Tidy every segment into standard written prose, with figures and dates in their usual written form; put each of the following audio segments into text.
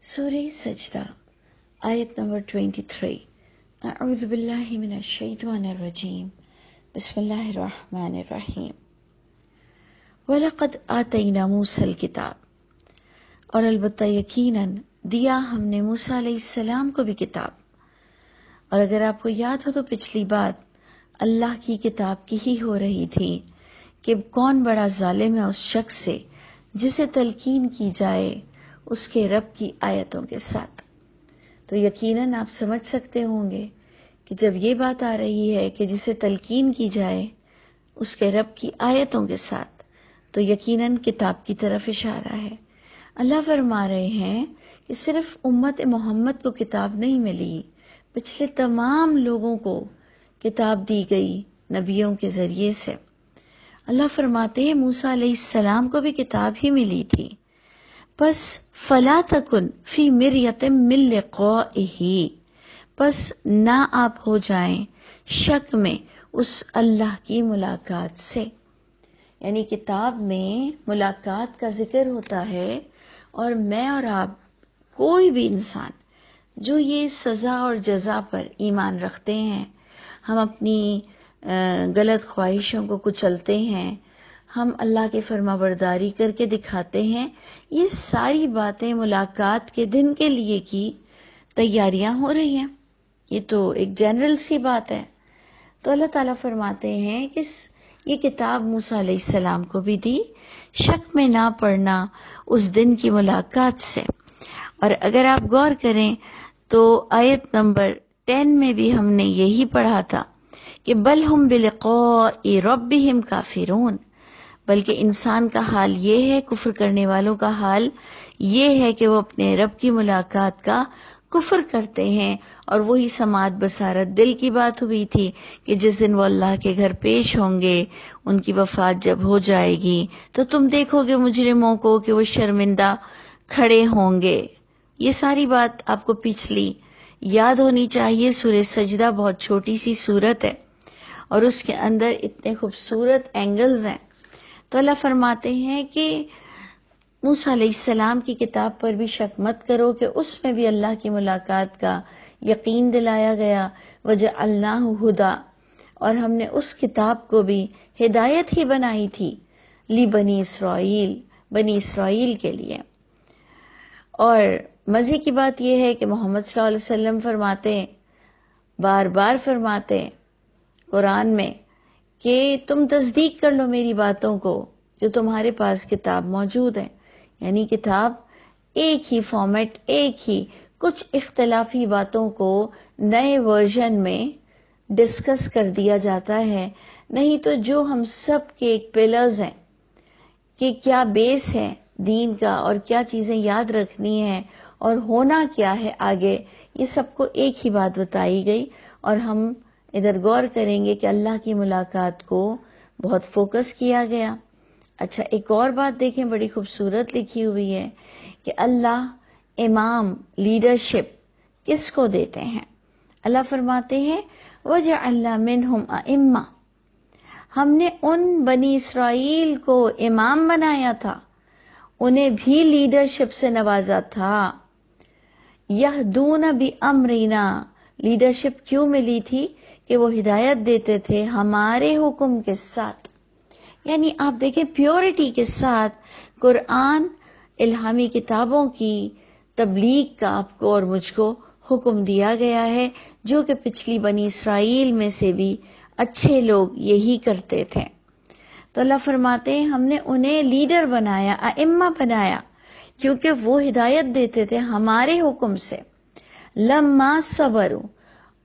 سورہ سجدہ آیت نمبر 23۔ اعوذ باللہ من الشیطان الرجیم، بسم اللہ الرحمن الرحیم۔ وَلَقَدْ آتَيْنَا مُوسَى الْكِتَابَ، اور البتہ یقیناً دیا ہم نے موسیٰ علیہ السلام کو بھی کتاب۔ اور اگر آپ کو یاد ہو تو پچھلی بات اللہ کی کتاب کی ہی ہو رہی تھی کہ کون بڑا ظالم ہے اس شخص سے جسے تلقین کی جائے اس کے رب کی آیتوں کے ساتھ۔ تو یقیناً آپ سمجھ سکتے ہوں گے کہ جب یہ بات آ رہی ہے کہ جسے تلقین کی جائے اس کے رب کی آیتوں کے ساتھ، تو یقیناً کتاب کی طرف اشارہ ہے۔ اللہ فرما رہے ہیں کہ صرف امت محمد کو کتاب نہیں ملی، پچھلے تمام لوگوں کو کتاب دی گئی نبیوں کے ذریعے سے۔ اللہ فرماتے ہیں موسیٰ علیہ السلام کو بھی کتاب ہی ملی تھی، پس فلا تکن فی مریۃ من لقائہ، پس نہ آپ ہو جائیں شک میں اس اللہ کی ملاقات سے۔ یعنی کتاب میں ملاقات کا ذکر ہوتا ہے، اور میں اور آپ کوئی بھی انسان جو یہ سزا اور جزا پر ایمان رکھتے ہیں، ہم اپنی غلط خواہشوں کو کچلتے ہیں، ہم اللہ کے فرما برداری کر کے دکھاتے ہیں، یہ ساری باتیں ملاقات کے دن کے لیے کی تیاریاں ہو رہی ہیں۔ یہ تو ایک جنرل سی بات ہے۔ تو اللہ تعالیٰ فرماتے ہیں کہ یہ کتاب موسیٰ علیہ السلام کو بھی دی، شک میں نہ پڑنا اس دن کی ملاقات سے۔ اور اگر آپ غور کریں تو آیت نمبر 10 میں بھی ہم نے یہی پڑھا تھا کہ بل ہم بلقاء ربہم کافرون، بلکہ انسان کا حال یہ ہے، کفر کرنے والوں کا حال یہ ہے کہ وہ اپنے رب کی ملاقات کا کفر کرتے ہیں۔ اور وہی سماعت بصارت دل کی بات ہوئی تھی کہ جس دن وہ اللہ کے گھر پیش ہوں گے، ان کی وفات جب ہو جائے گی تو تم دیکھو گے مجرموں کو کہ وہ شرمندہ کھڑے ہوں گے۔ یہ ساری بات آپ کو پچھلی یاد ہونی چاہیے۔ سورہ سجدہ بہت چھوٹی سی سورت ہے اور اس کے اندر اتنے خوبصورت اینگلز ہیں۔ تو اللہ فرماتے ہیں کہ موسیٰ علیہ السلام کی کتاب پر بھی شک مت کرو کہ اس میں بھی اللہ کی ملاقات کا یقین دلایا گیا۔ وَجَعَلْنَاهُ هُدًى، اور ہم نے اس کتاب کو بھی ہدایت ہی بنائی تھی لِبَنِي اسرائیل، بنی اسرائیل کے لیے۔ اور مزے کی بات یہ ہے کہ محمد صلی اللہ علیہ وسلم فرماتے ہیں، بار بار فرماتے ہیں قرآن میں کہ تم تصدیق کر لو میری باتوں کو جو تمہارے پاس کتاب موجود ہے۔ یعنی کتاب ایک ہی فارمیٹ، ایک ہی، کچھ اختلافی باتوں کو نئے ورژن میں ڈسکس کر دیا جاتا ہے، نہیں تو جو ہم سب کے ایک پلرز ہیں کہ کیا بیس ہے دین کا اور کیا چیزیں یاد رکھنی ہیں اور ہونا کیا ہے آگے، یہ سب کو ایک ہی بات بتائی گئی۔ اور ہم ادھر غور کریں گے کہ اللہ کی ملاقات کو بہت فوکس کیا گیا۔ اچھا، ایک اور بات دیکھیں، بڑی خوبصورت لکھی ہوئی ہے کہ اللہ امام، لیڈرشپ کس کو دیتے ہیں؟ اللہ فرماتے ہیں وَجَعَلْنَا مِنْهُمْ أَئِمَّةً، ہم نے ان بنی اسرائیل کو امام بنایا تھا، انہیں بھی لیڈرشپ سے نوازا تھا۔ یہدون بِأَمْرِنَا، لیڈرشپ کیوں ملی تھی؟ کہ وہ ہدایت دیتے تھے ہمارے حکم کے ساتھ۔ یعنی آپ دیکھیں پیورٹی کے ساتھ قرآن، الہامی کتابوں کی تبلیغ کا آپ کو اور مجھ کو حکم دیا گیا ہے، جو کہ پچھلی بنی اسرائیل میں سے بھی اچھے لوگ یہی کرتے تھے۔ تو اللہ فرماتے ہیں ہم نے انہیں لیڈر بنایا، ائمہ بنایا، کیونکہ وہ ہدایت دیتے تھے ہمارے حکم سے۔ لما صبروا،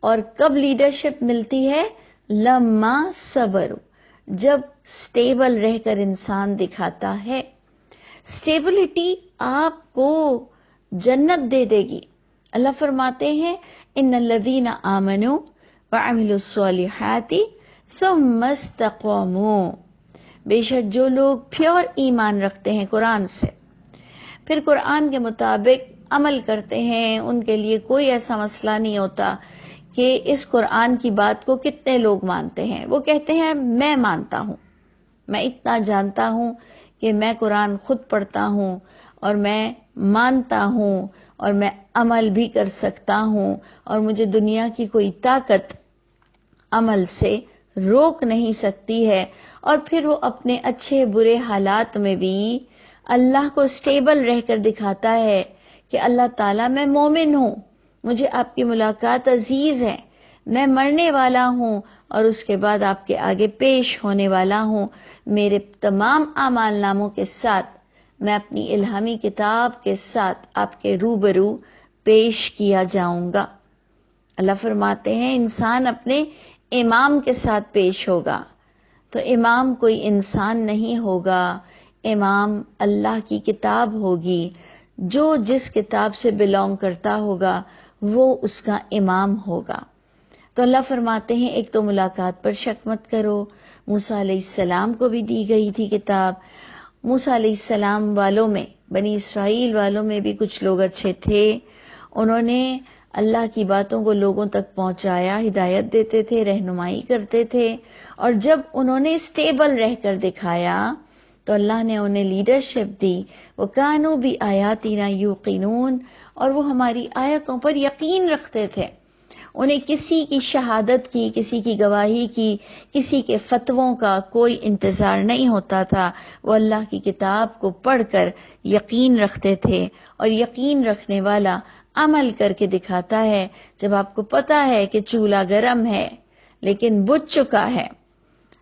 اور کب لیڈرشپ ملتی ہے؟ لما صبروا، جب سٹیبل رہ کر انسان دکھاتا ہے۔ سٹیبلٹی آپ کو جنت دے دے گی۔ اللہ فرماتے ہیں ان الذین آمنوا وعملوا الصالحات ثم استقاموا، بے شک جو لوگ پیور ایمان رکھتے ہیں قرآن سے، پھر قرآن کے مطابق عمل کرتے ہیں، ان کے لیے کوئی ایسا مسئلہ نہیں ہوتا کہ اس قرآن کی بات کو کتنے لوگ مانتے ہیں۔ وہ کہتے ہیں میں مانتا ہوں، میں اتنا جانتا ہوں کہ میں قرآن خود پڑھتا ہوں اور میں مانتا ہوں اور میں عمل بھی کر سکتا ہوں اور مجھے دنیا کی کوئی طاقت عمل سے روک نہیں سکتی ہے، اور پھر وہ اپنے اچھے برے حالات میں بھی اللہ کو سٹیبل رہ کر دکھاتا ہے کہ اللہ تعالیٰ میں مومن ہوں، مجھے آپ کی ملاقات عزیز ہے، میں مرنے والا ہوں اور اس کے بعد آپ کے آگے پیش ہونے والا ہوں، میرے تمام اعمال ناموں کے ساتھ، میں اپنی الہامی کتاب کے ساتھ آپ کے روبرو پیش کیا جاؤں گا۔ اللہ فرماتے ہیں انسان اپنے امام کے ساتھ پیش ہوگا، تو امام کوئی انسان نہیں ہوگا، امام اللہ کی کتاب ہوگی، جو جس کتاب سے بلونگ کرتا ہوگا وہ اس کا امام ہوگا۔ تو اللہ فرماتے ہیں ایک تو ملاقات پر شک مت کرو، موسیٰ علیہ السلام کو بھی دی گئی تھی کتاب، موسیٰ علیہ السلام والوں میں، بنی اسرائیل والوں میں بھی کچھ لوگ اچھے تھے، انہوں نے اللہ کی باتوں کو لوگوں تک پہنچایا، ہدایت دیتے تھے، رہنمائی کرتے تھے، اور جب انہوں نے سٹیبل رہ کر دکھایا تو اللہ نے انہیں لیڈرشپ دی، وَكَانُوا بِآيَاتِنَا يُوقِنُونَ، اور وہ ہماری آیتوں پر یقین رکھتے تھے، انہیں کسی کی شہادت کی، کسی کی گواہی کی، کسی کے فتووں کا کوئی انتظار نہیں ہوتا تھا، وہ اللہ کی کتاب کو پڑھ کر یقین رکھتے تھے، اور یقین رکھنے والا عمل کر کے دکھاتا ہے۔ جب آپ کو پتا ہے کہ چولہا گرم ہے لیکن بجھ چکا ہے،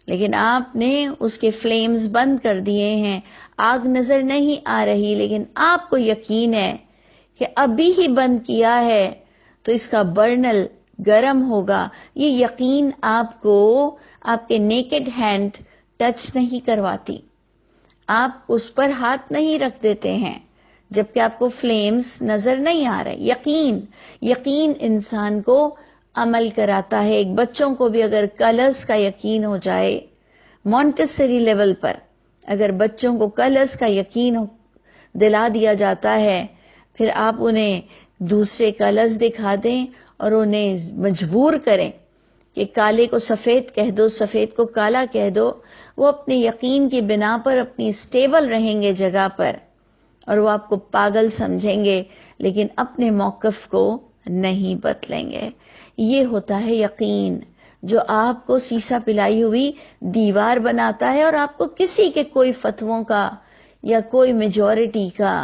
لیکن آپ نے اس کے فلیمز بند کر دیے ہیں، آگ نظر نہیں آ رہی، لیکن آپ کو یقین ہے کہ ابھی ہی بند کیا ہے تو اس کا برنل گرم ہوگا، یہ یقین آپ کو آپ کے نیکڈ ہینڈ ٹچ نہیں کرواتی، آپ اس پر ہاتھ نہیں رکھ دیتے ہیں جبکہ آپ کو فلیمز نظر نہیں آ رہے۔ یقین انسان کو عمل کراتا ہے۔ ایک بچوں کو بھی اگر کلرز کا یقین ہو جائے، مونٹیسری لیول پر اگر بچوں کو کلرز کا یقین دلا دیا جاتا ہے، پھر آپ انہیں دوسرے کلرز دکھا دیں اور انہیں مجبور کریں کہ کالے کو سفید کہہ دو، سفید کو کالا کہہ دو، وہ اپنے یقین کی بنا پر اپنی سٹیبل رہیں گے جگہ پر، اور وہ آپ کو پاگل سمجھیں گے لیکن اپنے موقف کو نہیں بدلیں گے۔ یہ ہوتا ہے یقین، جو آپ کو سیسا پلائی ہوئی دیوار بناتا ہے اور آپ کو کسی کے کوئی فتووں کا یا کوئی میجورٹی کا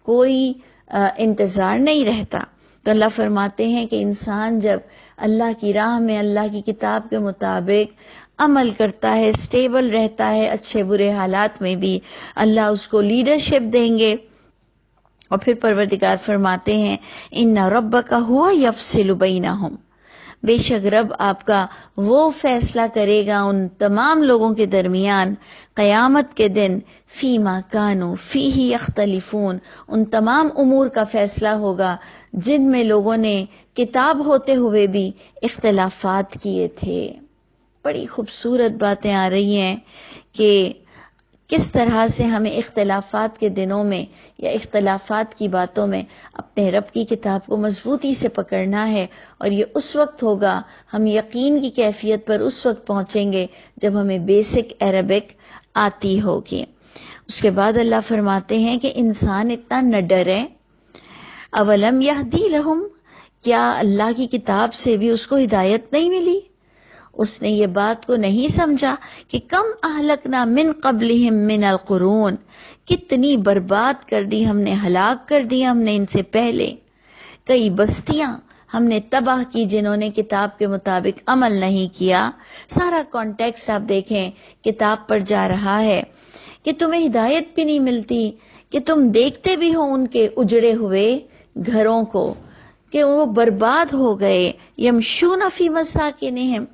کوئی انتظار نہیں رہتا۔ تو اللہ فرماتے ہیں کہ انسان جب اللہ کی راہ میں اللہ کی کتاب کے مطابق عمل کرتا ہے، سٹیبل رہتا ہے، اچھے برے حالات میں بھی اللہ اس کو لیڈرشپ دیں گے۔ اور پھر پروردگار فرماتے ہیں ان ربک ھو یفصل بینہم، بے شک رب آپ کا وہ فیصلہ کرے گا ان تمام لوگوں کے درمیان قیامت کے دن، فیما کانوا فیہ یختلفون، ان تمام امور کا فیصلہ ہوگا جن میں لوگوں نے کتاب ہوتے ہوئے بھی اختلافات کیے تھے۔ بڑی خوبصورت باتیں آ رہی ہیں کہ کس طرح سے ہمیں اختلافات کے دنوں میں یا اختلافات کی باتوں میں اپنے رب کی کتاب کو مضبوطی سے پکڑنا ہے، اور یہ اس وقت ہوگا، ہم یقین کی کیفیت پر اس وقت پہنچیں گے جب ہمیں بیسک عربک آتی ہوگی۔ اس کے بعد اللہ فرماتے ہیں کہ انسان اتنا نہ ڈرے، اولم یہدی لہم، کیا اللہ کی کتاب سے بھی اس کو ہدایت نہیں ملی؟ اس نے یہ بات کو نہیں سمجھا کہ کم اہلکنا من قبلہم من القرون، کتنی برباد کر دی ہم نے، ہلاک کر دی ہم نے ان سے پہلے، کئی بستیاں ہم نے تباہ کی جنہوں نے کتاب کے مطابق عمل نہیں کیا۔ سارا کانٹیکسٹ آپ دیکھیں کتاب پر جا رہا ہے کہ تمہیں ہدایت بھی نہیں ملتی، کہ تم دیکھتے بھی ہو ان کے اجڑے ہوئے گھروں کو کہ وہ برباد ہو گئے، یمشون فی مساکنہم،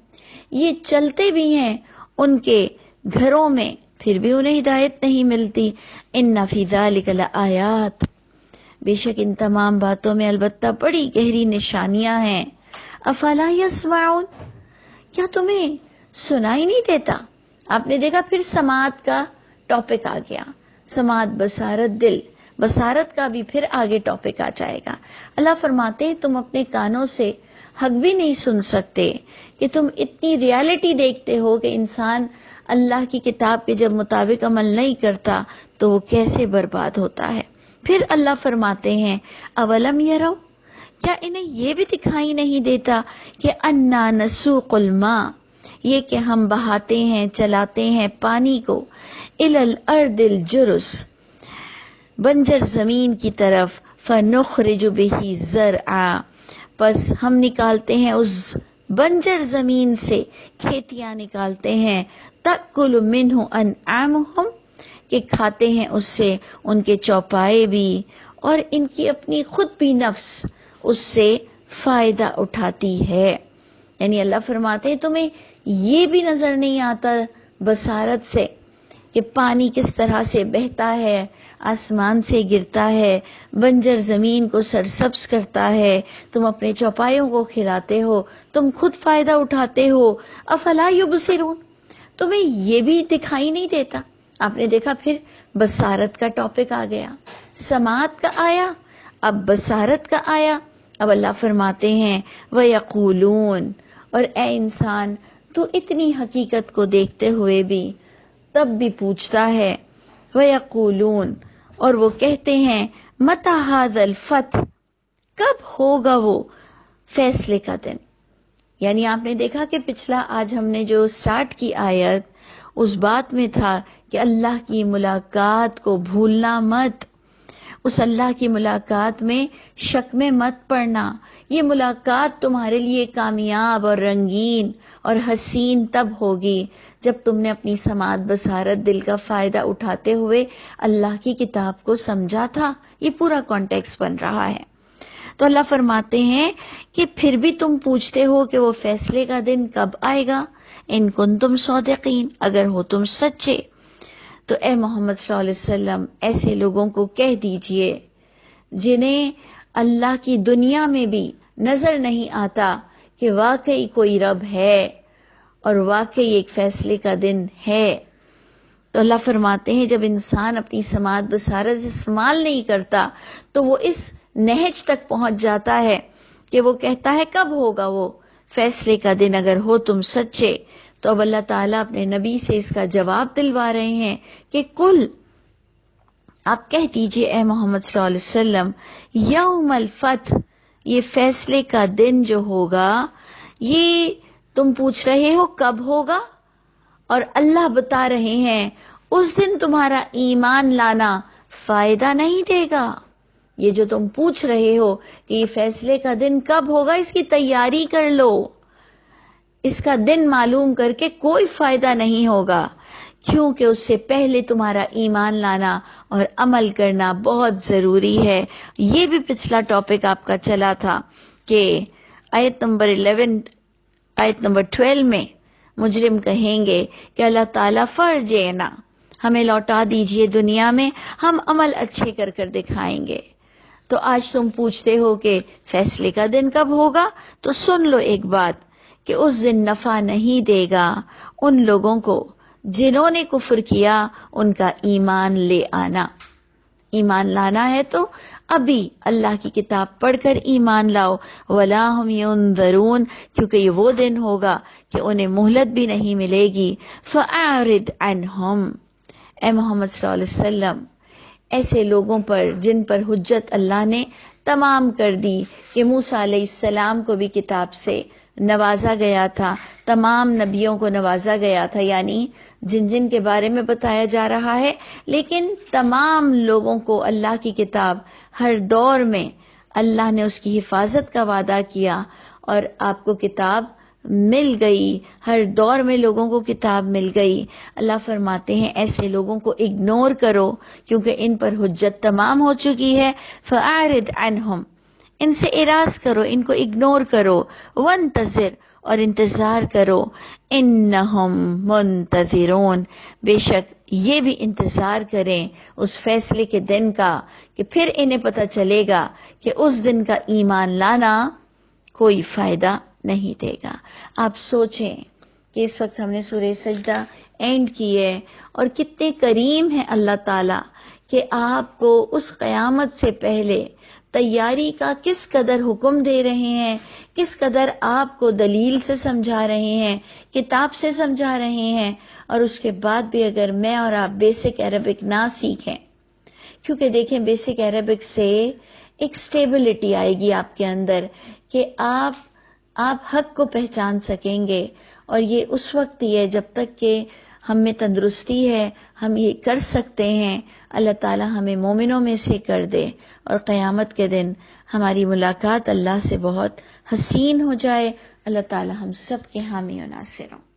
یہ چلتے بھی ہیں ان کے گھروں میں پھر بھی انہیں ہدایت نہیں ملتی۔ ان فی ذلک لآیات، بے شک ان تمام باتوں میں البتہ بڑی گہری نشانیاں ہیں۔ افلا یسمعون، کیا تمہیں سنائی نہیں دیتا؟ آپ نے دیکھا پھر سماعت کا ٹاپک آ گیا، سماعت بصارت دل، بصارت کا بھی پھر آگے ٹاپک آ جائے گا۔ اللہ فرماتے ہیں تم اپنے کانوں سے حق بھی نہیں سن سکتے کہ تم اتنی ریالٹی دیکھتے ہو کہ انسان اللہ کی کتاب کے جب مطابق عمل نہیں کرتا تو وہ کیسے برباد ہوتا ہے۔ پھر اللہ فرماتے ہیں اولم یرو، کیا انہیں یہ بھی دکھائی نہیں دیتا کہ انا نسوق الماء، یہ کہ ہم بہاتے ہیں چلاتے ہیں پانی کو، الی الارض الجرز، بنجر زمین کی طرف، فنخرج به زرعا، پس ہم نکالتے ہیں اس بنجر زمین سے کھیتیاں نکالتے ہیں، تأکل منہ انعامہم، کہ کھاتے ہیں اس سے ان کے چوپائے بھی، اور ان کی اپنی خود بھی نفس اس سے فائدہ اٹھاتی ہے۔ یعنی اللہ فرماتے ہیں تمہیں یہ بھی نظر نہیں آتا بصارت سے کہ پانی کس طرح سے بہتا ہے، آسمان سے گرتا ہے، بنجر زمین کو سرسبز کرتا ہے، تم اپنے چوپایوں کو کھلاتے ہو، تم خود فائدہ اٹھاتے ہو، افلا یبصرون، تمہیں یہ بھی دکھائی نہیں دیتا۔ آپ نے دیکھا پھر بصارت کا ٹاپک آ گیا، سماعت کا آیا، اب بصارت کا آیا۔ اب اللہ فرماتے ہیں وَيَقُولُونَ، اور اے انسان تو اتنی حقیقت کو دیکھتے ہوئے بھی تب بھی پوچھتا ہے، وَيَقُولُونَ، اور وہ کہتے ہیں مَتَى هَذَا الْفَتْحُ، کب ہوگا وہ فیصلے کا دن۔ یعنی آپ نے دیکھا کہ پچھلا آج ہم نے جو سٹارٹ کی آیت اس بات میں تھا کہ اللہ کی ملاقات کو بھولنا مت، اس اللہ کی ملاقات میں شک میں مت پڑنا۔ یہ ملاقات تمہارے لیے کامیاب اور رنگین اور حسین تب ہوگی جب تم نے اپنی سماعت بصارت دل کا فائدہ اٹھاتے ہوئے اللہ کی کتاب کو سمجھا تھا۔ یہ پورا کانٹیکس بن رہا ہے۔ تو اللہ فرماتے ہیں کہ پھر بھی تم پوچھتے ہو کہ وہ فیصلے کا دن کب آئے گا، ان کنتم صادقین، اگر ہو تم سچے۔ تو اے محمد صلی اللہ علیہ وسلم ایسے لوگوں کو کہہ دیجئے جنہیں اللہ کی دنیا میں بھی نظر نہیں آتا کہ واقعی کوئی رب ہے اور واقعی ایک فیصلے کا دن ہے۔ تو اللہ فرماتے ہیں جب انسان اپنی سماعت بصارت استعمال نہیں کرتا تو وہ اس نہج تک پہنچ جاتا ہے کہ وہ کہتا ہے کب ہوگا وہ فیصلے کا دن اگر ہو تم سچے۔ تو اب اللہ تعالیٰ اپنے نبی سے اس کا جواب دلوا رہے ہیں کہ کل، آپ کہہ دیجئے اے محمد صلی اللہ علیہ وسلم، یوم الفتح، یہ فیصلے کا دن جو ہوگا، یہ تم پوچھ رہے ہو کب ہوگا، اور اللہ بتا رہے ہیں اس دن تمہارا ایمان لانا فائدہ نہیں دے گا۔ یہ جو تم پوچھ رہے ہو کہ یہ فیصلے کا دن کب ہوگا، اس کی تیاری کر لو، اس کا دن معلوم کر کے کوئی فائدہ نہیں ہوگا، کیونکہ اس سے پہلے تمہارا ایمان لانا اور عمل کرنا بہت ضروری ہے۔ یہ بھی پچھلا ٹاپک آپ کا چلا تھا کہ آیت نمبر 11، آیت نمبر 12 میں مجرم کہیں گے کہ اللہ تعالیٰ فرجعنا، ہمیں لوٹا دیجئے دنیا میں، ہم عمل اچھے کر کر دکھائیں گے۔ تو آج تم پوچھتے ہو کہ فیصلے کا دن کب ہوگا، تو سن لو ایک بات کہ اس دن نفع نہیں دے گا ان لوگوں کو جنہوں نے کفر کیا، ان کا ایمان لے آنا۔ ایمان لانا ہے تو ابھی اللہ کی کتاب پڑھ کر ایمان لاؤ، وَلَا هُمْ يُنذَرُونَ، کیونکہ یہ وہ دن ہوگا کہ انہیں مہلت بھی نہیں ملے گی۔ فَأَعْرِضْ عَنْهُمْ، اے محمد صلی اللہ علیہ وسلم ایسے لوگوں پر جن پر حجت اللہ نے تمام کر دی کہ موسیٰ علیہ السلام کو بھی کتاب سے نوازا گیا تھا، تمام نبیوں کو نوازا گیا تھا، یعنی جن جن کے بارے میں بتایا جا رہا ہے، لیکن تمام لوگوں کو اللہ کی کتاب ہر دور میں اللہ نے اس کی حفاظت کا وعدہ کیا اور آپ کو کتاب مل گئی، ہر دور میں لوگوں کو کتاب مل گئی۔ اللہ فرماتے ہیں ایسے لوگوں کو اگنور کرو کیونکہ ان پر حجت تمام ہو چکی ہے۔ فَأَعْرِضْ عَنْهُمْ، ان سے اعراض کرو، ان کو اگنور کرو، وَانتظر، اور انتظار کرو، اِنَّهُمْ مُنتظرون، بے شک یہ بھی انتظار کریں اس فیصلے کے دن کا کہ پھر انہیں پتہ چلے گا کہ اس دن کا ایمان لانا کوئی فائدہ نہیں دے گا۔ آپ سوچیں کہ اس وقت ہم نے سورہ سجدہ اینڈ کی ہے اور کتنے کریم ہیں اللہ تعالیٰ کہ آپ کو اس قیامت سے پہلے تیاری کا کس قدر حکم دے رہے ہیں، کس قدر آپ کو دلیل سے سمجھا رہے ہیں، کتاب سے سمجھا رہے ہیں، اور اس کے بعد بھی اگر میں اور آپ بیسک عربک نہ سیکھیں، کیونکہ دیکھیں بیسک عربک سے ایک سٹیبلٹی آئے گی آپ کے اندر کہ آپ حق کو پہچان سکیں گے، اور یہ اس وقت ہی ہے جب تک کہ ہم میں تندرستی ہے، ہم یہ کر سکتے ہیں، اللہ تعالی ہمیں مومنوں میں سے کر دے، اور قیامت کے دن ہماری ملاقات اللہ سے بہت حسین ہو جائے۔ اللہ تعالی ہم سب کے حامی و ناصر ہوں۔